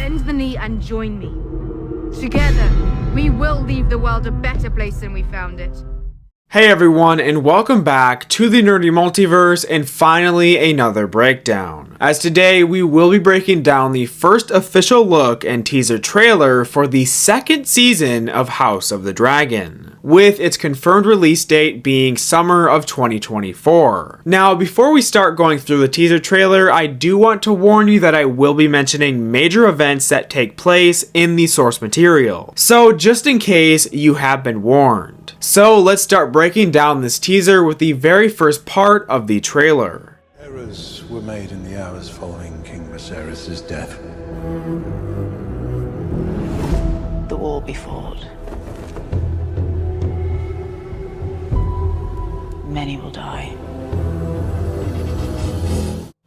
bend the knee and join me. Together, we will leave the world a better place than we found it. Hey everyone, and welcome back to the Nerdy Multiverse and finally another breakdown. As today we will be breaking down the first official look and teaser trailer for the second season of House of the Dragon, with its confirmed release date being summer of 2024. Now, before we start going through the teaser trailer, I do want to warn you that I will be mentioning major events that take place in the source material, so just in case you have been warned. So let's start breaking down this teaser with the very first part of the trailer. Errors were made in the hours following King Viserys' death. The war be fought. Many will die.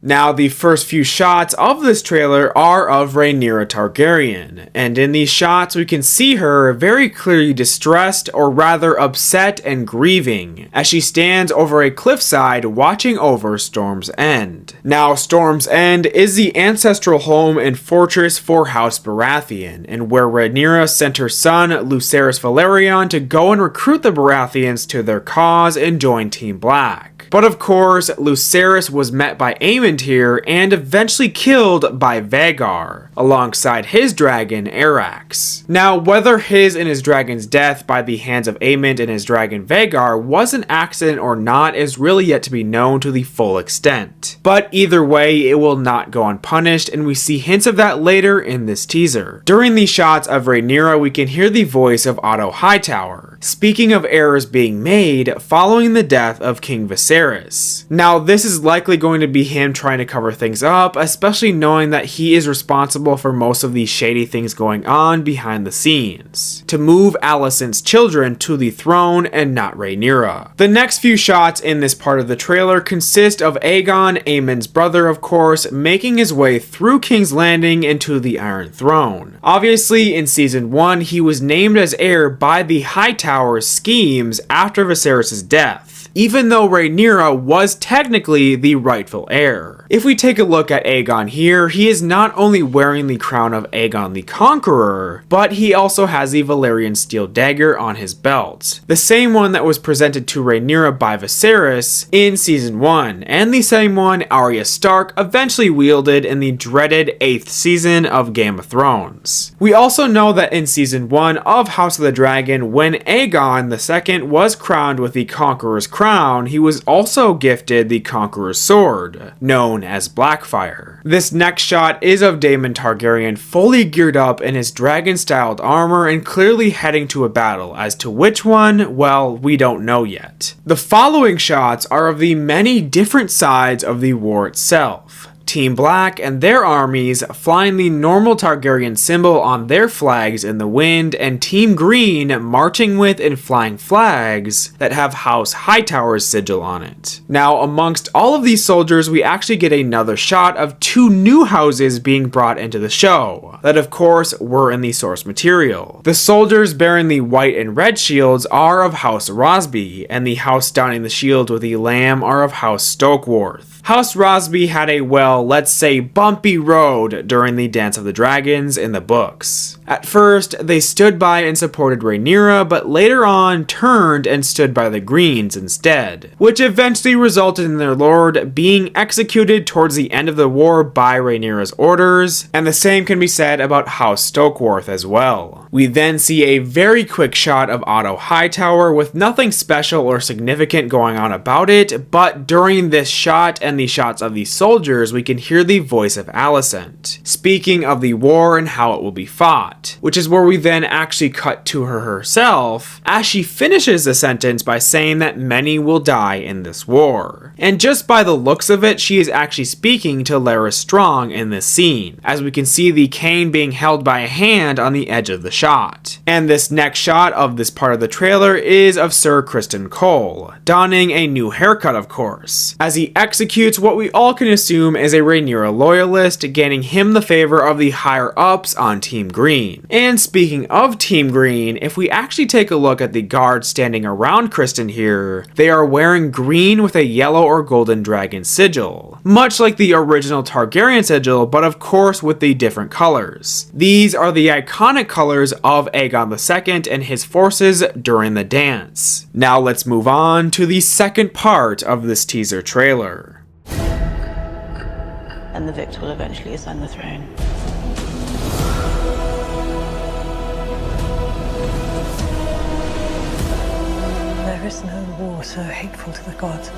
Now, the first few shots of this trailer are of Rhaenyra Targaryen, and in these shots we can see her very clearly distressed, or rather upset and grieving, as she stands over a cliffside watching over Storm's End. Now, Storm's End is the ancestral home and fortress for House Baratheon, and where Rhaenyra sent her son Lucerys Velaryon to go and recruit the Baratheons to their cause and join Team Black. But of course, Lucerys was met by Aemond here and eventually killed by Vhagar, alongside his dragon Arrax. Now, whether his and his dragon's death by the hands of Aemond and his dragon Vhagar was an accident or not is really yet to be known to the full extent. But either way, it will not go unpunished, and we see hints of that later in this teaser. During these shots of Rhaenyra, we can hear the voice of Otto Hightower, speaking of errors being made following the death of King Viserys. Now, this is likely going to be him trying to cover things up, especially knowing that he is responsible for most of these shady things going on behind the scenes, to move Alicent's children to the throne and not Rhaenyra. The next few shots in this part of the trailer consist of Aegon, Aemond's brother of course, making his way through King's Landing into the Iron Throne. Obviously, in Season 1, he was named as heir by the Hightower's schemes after Viserys' death, even though Rhaenyra was technically the rightful heir. If we take a look at Aegon here, he is not only wearing the crown of Aegon the Conqueror, but he also has the Valyrian steel dagger on his belt, the same one that was presented to Rhaenyra by Viserys in Season 1, and the same one Arya Stark eventually wielded in the dreaded 8th season of Game of Thrones. We also know that in Season 1 of House of the Dragon, when Aegon II was crowned with the Conqueror's crown, he was also gifted the Conqueror's sword, known as Blackfire. This next shot is of Daemon Targaryen fully geared up in his dragon-styled armor and clearly heading to a battle. As to which one, well, we don't know yet. The following shots are of the many different sides of the war itself. Team Black and their armies flying the normal Targaryen symbol on their flags in the wind, and Team Green marching with and flying flags that have House Hightower's sigil on it. Now, amongst all of these soldiers, we actually get another shot of two new houses being brought into the show, that of course were in the source material. The soldiers bearing the white and red shields are of House Rosby, and the house donning the shield with the lamb are of House Stokeworth. House Rosby had a, well, let's say bumpy road during the Dance of the Dragons in the books. At first, they stood by and supported Rhaenyra, but later on turned and stood by the Greens instead, which eventually resulted in their lord being executed towards the end of the war by Rhaenyra's orders, and the same can be said about House Stokeworth as well. We then see a very quick shot of Otto Hightower with nothing special or significant going on about it, but during this shot and the shots of the soldiers, we can hear the voice of Alicent, speaking of the war and how it will be fought, which is where we then actually cut to her herself, as she finishes the sentence by saying that many will die in this war. And just by the looks of it, she is actually speaking to Larys Strong in this scene, as we can see the cane being held by a hand on the edge of the shot. And this next shot of this part of the trailer is of Sir Criston Cole, donning a new haircut of course, as he executes executes what we all can assume is a Rhaenyra loyalist, gaining him the favor of the higher ups on Team Green. And speaking of Team Green, if we actually take a look at the guards standing around Criston here, they are wearing green with a yellow or golden dragon sigil, much like the original Targaryen sigil, but of course with the different colors. These are the iconic colors of Aegon II and his forces during the dance. Now let's move on to the second part of this teaser trailer. And the victor will eventually ascend the throne. There is no war so hateful to the gods.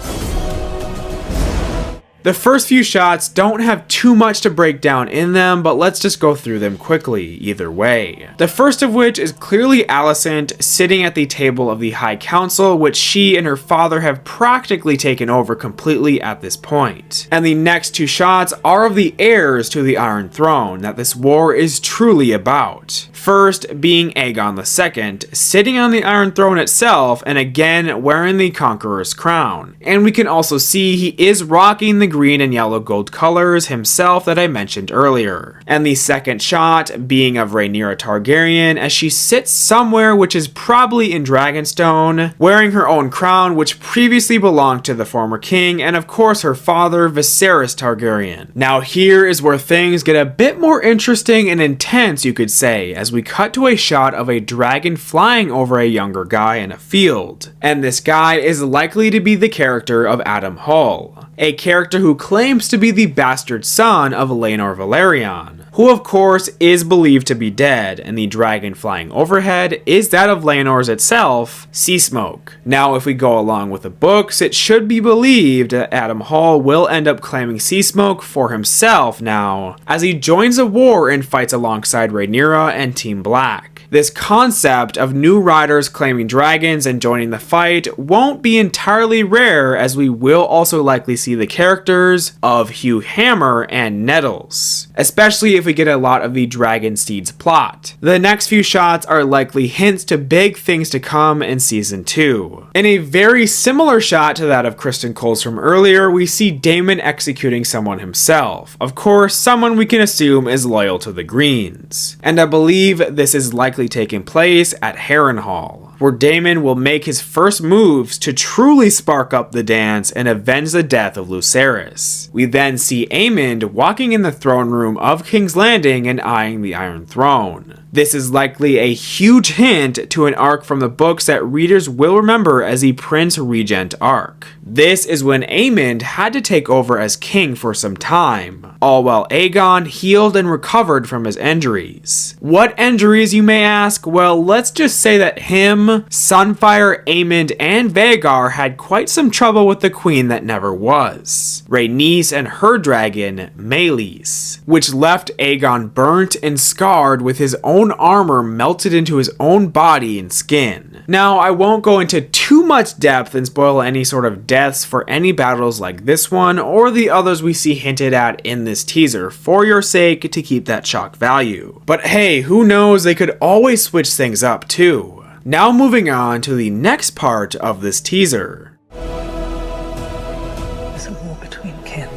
The first few shots don't have too much to break down in them, but let's just go through them quickly either way. The first of which is clearly Alicent sitting at the table of the High Council, which she and her father have practically taken over completely at this point. And the next two shots are of the heirs to the Iron Throne that this war is truly about. First being Aegon II, sitting on the Iron Throne itself and again wearing the Conqueror's crown. And we can also see he is rocking the green and yellow gold colors himself that I mentioned earlier. And the second shot being of Rhaenyra Targaryen as she sits somewhere which is probably in Dragonstone, wearing her own crown which previously belonged to the former king and of course her father Viserys Targaryen. Now here is where things get a bit more interesting and intense, you could say, as we cut to a shot of a dragon flying over a younger guy in a field. And this guy is likely to be the character of Adam Hall, a character who claims to be the bastard son of Laenor Velaryon, who of course is believed to be dead, and the dragon flying overhead is that of Laenor's itself, Seasmoke. Now if we go along with the books, it should be believed that Adam Hall will end up claiming Seasmoke for himself now, as he joins a war and fights alongside Rhaenyra and Team Black. This concept of new riders claiming dragons and joining the fight won't be entirely rare, as we will also likely see the characters of Hugh Hammer and Nettles, especially if we get a lot of the Dragon Steeds plot. The next few shots are likely hints to big things to come in Season 2. In a very similar shot to that of Criston Cole's from earlier, we see Daemon executing someone himself. Of course, someone we can assume is loyal to the Greens. And I believe this is likely taking place at Harrenhal, where Daemon will make his first moves to truly spark up the dance and avenge the death of Lucerys. We then see Aemond walking in the throne room of King's Landing and eyeing the Iron Throne. This is likely a huge hint to an arc from the books that readers will remember as the Prince Regent arc. This is when Aemond had to take over as king for some time, all while Aegon healed and recovered from his injuries. What injuries, you may ask? Well, let's just say that him, Sunfire, Aemond, and Vhagar had quite some trouble with the queen that never was, Rhaenys, and her dragon, Meleys, which left Aegon burnt and scarred with his own armor melted into his own body and skin. Now, I won't go into too much depth and spoil any sort of deaths for any battles like this one or the others we see hinted at in this teaser for your sake to keep that shock value. But hey, who knows, they could always switch things up too. Now moving on to the next part of this teaser. There's a war between kin.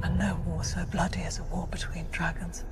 And no war so bloody as a war between dragons.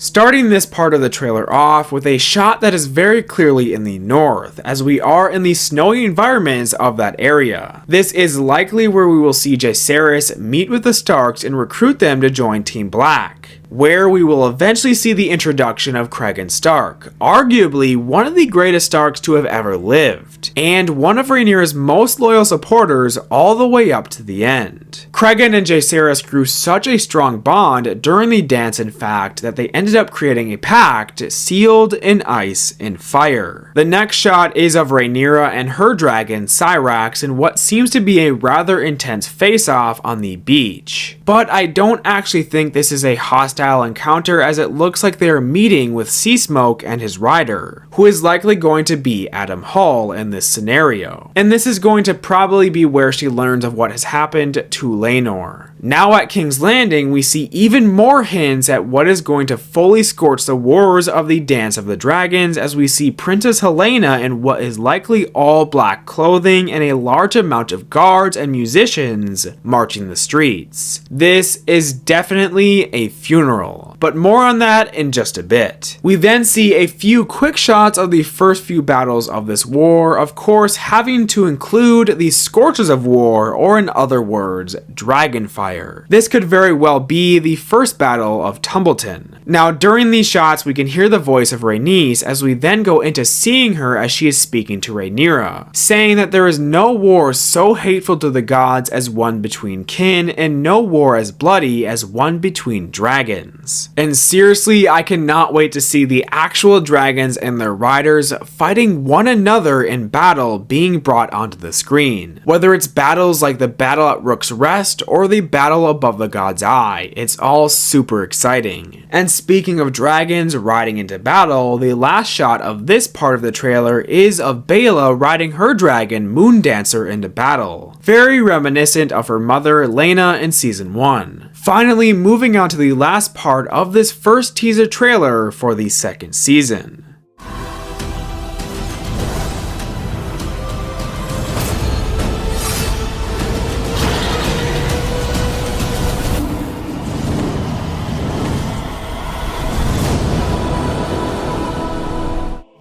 Starting this part of the trailer off with a shot that is very clearly in the north, as we are in the snowy environments of that area. This is likely where we will see Jaehaerys meet with the Starks and recruit them to join Team Black, where we will eventually see the introduction of Cregan Stark, arguably one of the greatest Starks to have ever lived, and one of Rhaenyra's most loyal supporters all the way up to the end. Cregan and Jaehaerys grew such a strong bond during the dance, in fact, that they ended up creating a pact sealed in ice and fire. The next shot is of Rhaenyra and her dragon Syrax in what seems to be a rather intense face-off on the beach. But I don't actually think this is a hostile encounter, as it looks like they are meeting with Seasmoke and his rider, who is likely going to be Adam Hall in this scenario. And this is going to probably be where she learns of what has happened to Laenor. Now at King's Landing, we see even more hints at what is going to fully scorch the wars of the Dance of the Dragons, as we see Princess Helena in what is likely all black clothing and a large amount of guards and musicians marching the streets. This is definitely a funeral, but more on that in just a bit. We then see a few quick shots of the first few battles of this war, of course having to include the Scorches of War, or in other words, Dragonfire. This could very well be the first battle of Tumbleton. Now during these shots we can hear the voice of Rhaenys as we then go into seeing her as she is speaking to Rhaenyra, saying that there is no war so hateful to the gods as one between kin, and no war as bloody as one between dragons. And seriously, I cannot wait to see the actual dragons and their riders fighting one another in battle being brought onto the screen. Whether it's battles like the battle at Rook's Rest or the battle above the God's Eye, it's all super exciting. And speaking of dragons riding into battle, the last shot of this part of the trailer is of Baela riding her dragon Moondancer into battle, very reminiscent of her mother Laena in season 1. Finally, moving on to the last part of this first teaser trailer for the second season.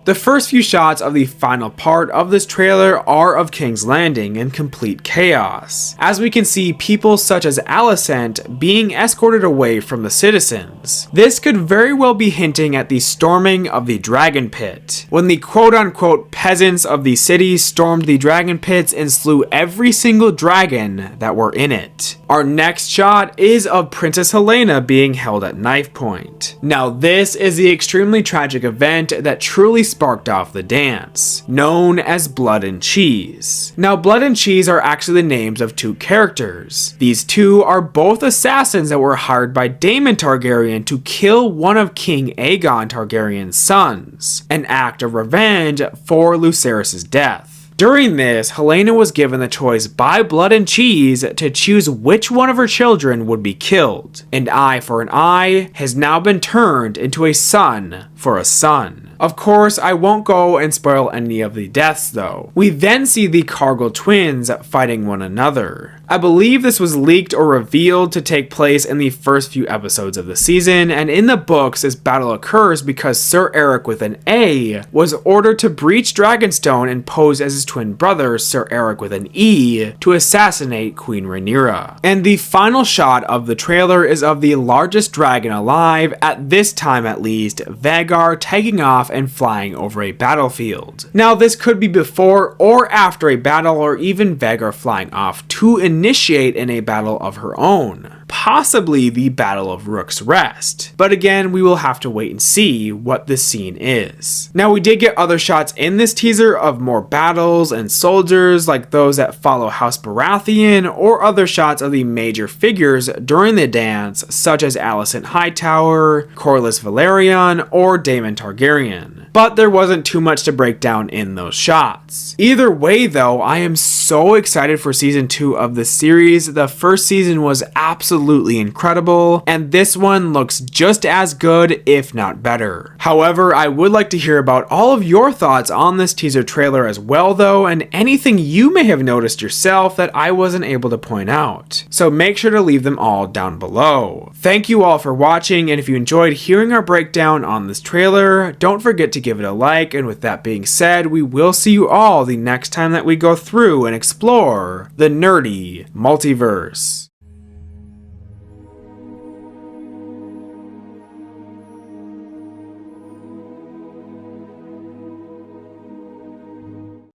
The first few shots of the final part of this trailer are of King's Landing in complete chaos, as we can see people such as Alicent being escorted away from the citizens. This could very well be hinting at the storming of the Dragon Pit, when the quote-unquote peasants of the city stormed the Dragon Pits and slew every single dragon that were in it. Our next shot is of Princess Helena being held at knife point. Now this is the extremely tragic event that truly sparked off the dance, known as Blood and Cheese. Now Blood and Cheese are actually the names of two characters. These two are both assassins that were hired by Daemon Targaryen to kill one of King Aegon Targaryen's sons, an act of revenge for Lucerys' death. During this, Helena was given the choice by Blood and Cheese to choose which one of her children would be killed. An eye for an eye has now been turned into a son for a son. Of course, I won't go and spoil any of the deaths though. We then see the Cargill twins fighting one another. I believe this was leaked or revealed to take place in the first few episodes of the season, and in the books this battle occurs because Sir Eric with an A was ordered to breach Dragonstone and pose as his twin brother Sir Eric with an E to assassinate Queen Rhaenyra. And the final shot of the trailer is of the largest dragon alive, at this time at least, Vhagar taking off and flying over a battlefield. Now this could be before or after a battle, or even Vhagar flying off to initiate in a battle of her own. Possibly the Battle of Rook's Rest. But again, we will have to wait and see what this scene is. Now we did get other shots in this teaser of more battles and soldiers like those that follow House Baratheon, or other shots of the major figures during the dance such as Otto Hightower, Corlys Velaryon, or Daemon Targaryen. But there wasn't too much to break down in those shots. Either way though, I am so excited for season 2 of this series. The first season was absolutely incredible, and this one looks just as good, if not better. However, I would like to hear about all of your thoughts on this teaser trailer as well though, and anything you may have noticed yourself that I wasn't able to point out. So make sure to leave them all down below. Thank you all for watching, and if you enjoyed hearing our breakdown on this trailer, don't forget to give it a like, and with that being said, we will see you all the next time that we go through and explore the nerdy multiverse.